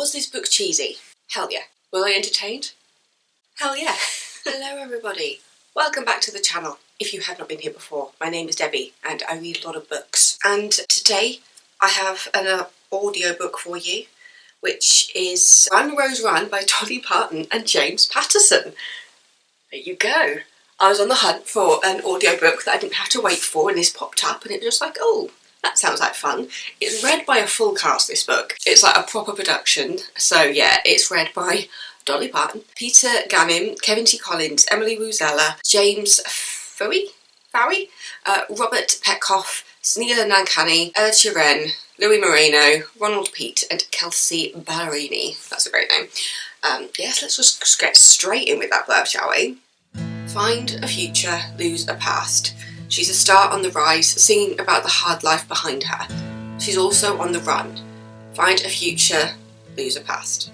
Was this book cheesy? Hell yeah. Was I entertained? Hell yeah. Hello everybody. Welcome back to the channel. If you have not been here before, my name is Debbie and I read a lot of books. And today I have an audiobook for you, which is Run Rose Run by Dolly Parton and James Patterson. There you go. I was on the hunt for an audiobook that I didn't have to wait for, and this popped up and it was just like, oh, that sounds like fun. It's read by a full cast, this book. It's like a proper production. So yeah, it's read by Dolly Parton, Peter Ganim, Kevin T. Collins, Emily Rosella, James Fowey, Robert Petkoff, Sneela Nankani, Ed Sheeran, Louis Moreno, Ronald Pete and Kelsey Ballerini. That's a great name. Yes, let's just get straight in with that blurb, shall we? Find a future, lose a past. She's a star on the rise, singing about the hard life behind her. She's also on the run. Find a future, lose a past.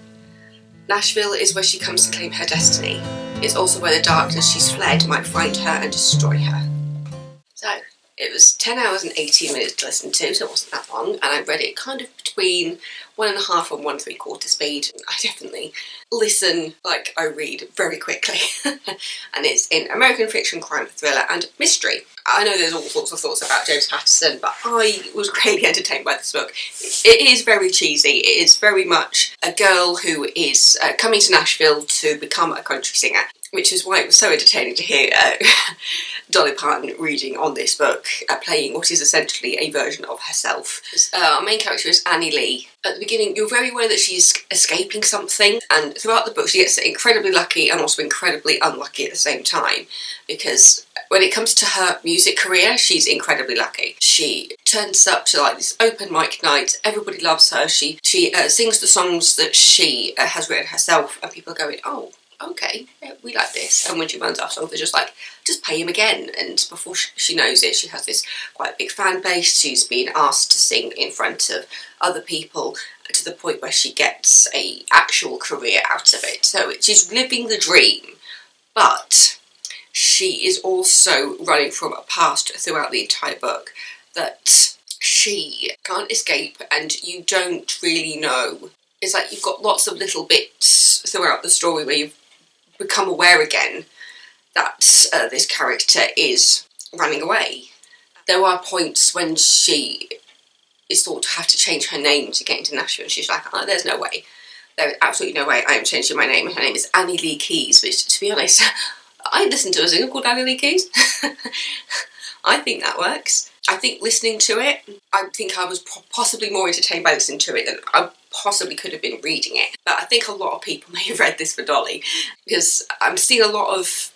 Nashville is where she comes to claim her destiny. It's also where the darkness she's fled might find her and destroy her. So, it was 10 hours and 18 minutes to listen to, so it wasn't that long, and I read it kind of between 1.5 and 1 3/4 speed. I definitely listen like I read very quickly. And it's in American fiction, crime, thriller and mystery. I know there's all sorts of thoughts about James Patterson, but I was greatly entertained by this book. It is very cheesy. It is very much a girl who is coming to Nashville to become a country singer, which is why it was so entertaining to hear Dolly Parton reading on this book, playing what is essentially a version of herself. Our main character is Annie Lee. At the beginning, you're very aware that she's escaping something, and throughout the book she gets incredibly lucky and also incredibly unlucky at the same time, because when it comes to her music career, she's incredibly lucky. She turns up to like this open mic night, everybody loves her, she sings the songs that she has written herself, and people are going, oh, okay, yeah, we like this. And when she runs off songs, they're just like, just pay him again. And before she knows it, she has this quite big fan base. She's been asked to sing in front of other people to the point where she gets an actual career out of it. So she's living the dream, but she is also running from a past throughout the entire book that she can't escape, and you don't really know. It's like you've got lots of little bits throughout the story where you've become aware again that this character is running away. There are points when she is thought to have to change her name to get into Nashville, and she's like, oh, there's no way. There is absolutely no way I am changing my name. Her name is Annie Lee Keys, which, to be honest, I listened to a singer called Annie Lee Keys. I think that works. I think listening to it, I think I was possibly more entertained by listening to it than I possibly could have been reading it. But I think a lot of people may have read this for Dolly, because I'm seeing a lot of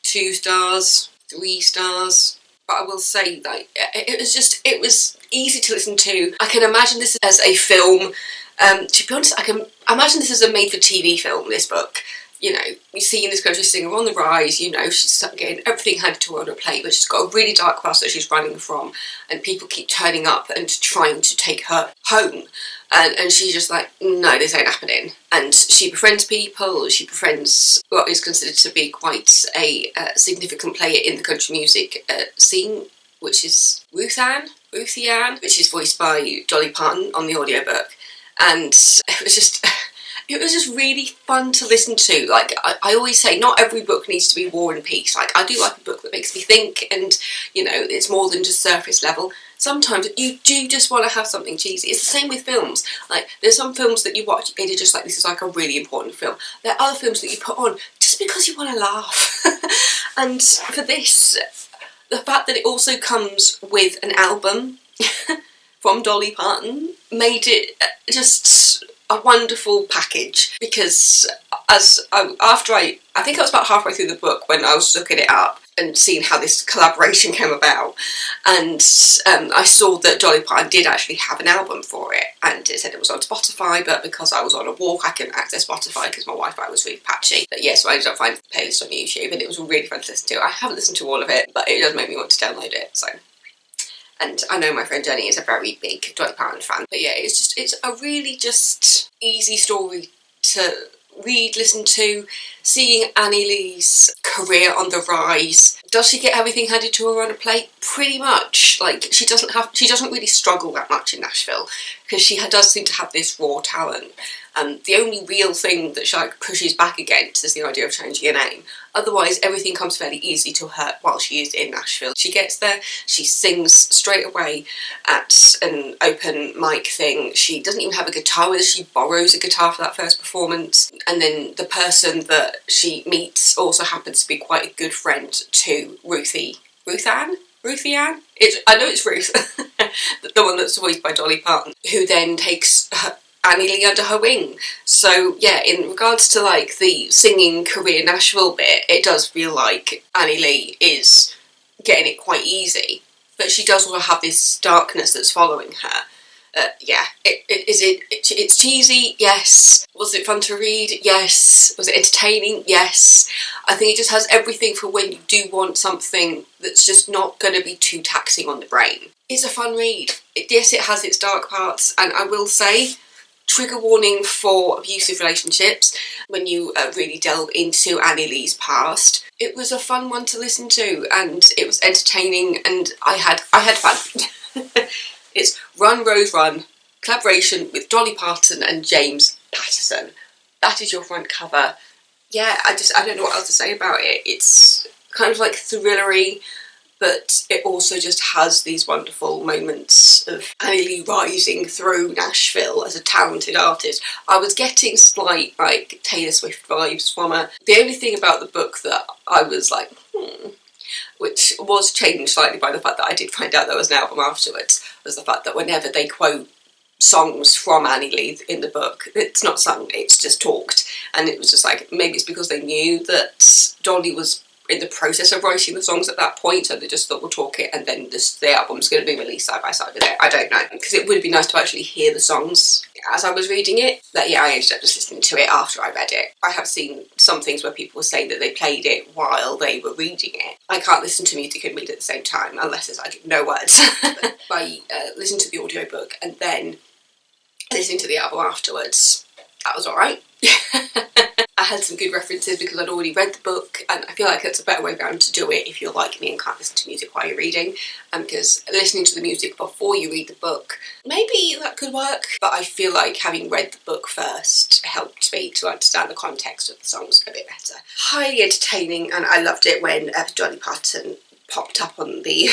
2 stars, 3 stars. But I will say that it was easy to listen to. I can imagine this as a film. To be honest, I can imagine this as a made-for-TV film, this book. You know, you see in this country singer on the rise, you know, she's getting everything handed to her on a plate, but she's got a really dark past that she's running from, and people keep turning up and trying to take her home. And she's just like, no, this ain't happening. And she befriends people, she befriends what is considered to be quite a significant player in the country music scene, which is Ruthie Ann, which is voiced by Dolly Parton on the audiobook. And it was just really fun to listen to. Like, I always say, not every book needs to be War and Peace. Like, I do like a book that makes me think, and, you know, it's more than just surface level. Sometimes you do just want to have something cheesy. It's the same with films. Like, there's some films that you watch and you're just like, this is like a really important film. There are other films that you put on just because you want to laugh. And for this, the fact that it also comes with an album from Dolly Parton made it just a wonderful package, because after I think I was about halfway through the book when I was looking it up and seeing how this collaboration came about, and I saw that Dolly Parton did actually have an album for it, and it said it was on Spotify, but because I was on a walk I couldn't access Spotify because my Wi-Fi was really patchy. But yes, so I ended up finding the playlist on YouTube, and it was really fun to listen to. I haven't listened to all of it, but it does make me want to download it, so. And I know my friend Jenny is a very big Dolly Parton fan. But yeah, it's a really just easy story to read, listen to. seeing Annie Lee's career on the rise. Does she get everything handed to her on a plate? Pretty much. Like, she doesn't really struggle that much in Nashville, because she does seem to have this raw talent. The only real thing that she pushes back against is the idea of changing her name. Otherwise, everything comes fairly easy to her while she is in Nashville. She gets there, she sings straight away at an open mic thing. She doesn't even have a guitar with her, she borrows a guitar for that first performance. And then the person that she meets also happens to be quite a good friend to Ruthie Ann? I know it's Ruth, the one that's voiced by Dolly Parton, who then takes Annie Lee under her wing. So yeah, in regards to like the singing career Nashville bit, it does feel like Annie Lee is getting it quite easy, but she does also have this darkness that's following her. Yeah, it's cheesy, yes. Was it fun to read? Yes. Was it entertaining? Yes. I think it just has everything for when you do want something that's just not going to be too taxing on the brain. It's a fun read. Yes, it has its dark parts, and I will say, trigger warning for abusive relationships when you really delve into Annie Lee's past. It was a fun one to listen to, and it was entertaining, and I had fun. It's Run Rose Run, collaboration with Dolly Parton and James Patterson. That is your front cover. Yeah, I don't know what else to say about it. It's kind of like thrillery, but it also just has these wonderful moments of Annie Lee rising through Nashville as a talented artist. I was getting slight like Taylor Swift vibes from her. The only thing about the book that I was like, which was changed slightly by the fact that I did find out there was an album afterwards, was the fact that whenever they quote songs from Annie Lee in the book, it's not sung, it's just talked. And it was just like, maybe it's because they knew that Dolly was in the process of writing the songs at that point, so they just thought we'll talk it and then the album's going to be released side by side with it. I don't know, because it would be nice to actually hear the songs as I was reading it. But yeah, I ended up just listening to it after I read it. I have seen some things where people were saying that they played it while they were reading it. I can't listen to music and read at the same time unless there's like no words. I listened to the audiobook and then listening to the album afterwards. That was alright. I had some good references because I'd already read the book, and I feel like it's a better way around to do it if you're like me and can't listen to music while you're reading, because listening to the music before you read the book, maybe that could work, but I feel like having read the book first helped me to understand the context of the songs a bit better. Highly entertaining, and I loved it when Dolly Parton popped up on the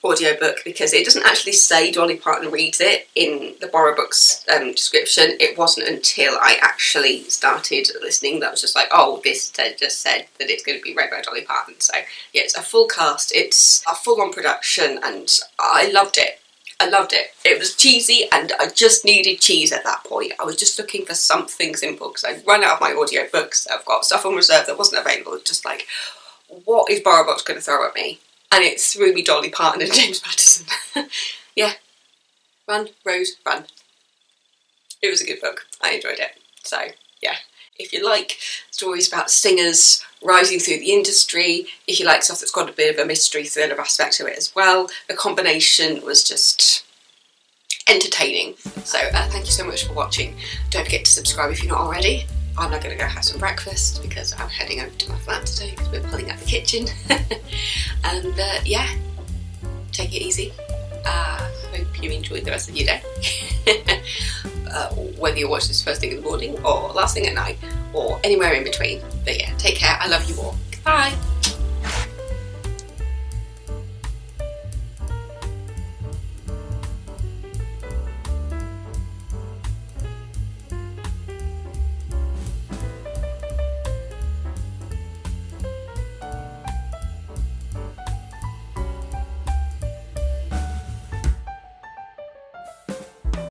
audiobook, because it doesn't actually say Dolly Parton reads it in the BorrowBox description. It wasn't until I actually started listening that I was just like, oh, this just said that it's going to be read by Dolly Parton. So yeah, it's a full cast, it's a full-on production, and I loved it. I loved it. It was cheesy, and I just needed cheese at that point. I was just looking for something simple because I'd run out of my audiobooks. I've got stuff on reserve that wasn't available. Just like, what is BorrowBox going to throw at me? And it threw me Dolly Parton and James Patterson. Yeah. Run, Rose, run. It was a good book. I enjoyed it. So, yeah. If you like stories about singers rising through the industry, if you like stuff that's got a bit of a mystery thriller aspect to it as well, the combination was just entertaining. So, thank you so much for watching. Don't forget to subscribe if you're not already. I'm now going to go have some breakfast because I'm heading over to my flat today because we're pulling out the kitchen. And yeah, take it easy. Hope you enjoyed the rest of your day. Whether you watch this first thing in the morning or last thing at night or anywhere in between. But yeah, take care. I love you all. Bye.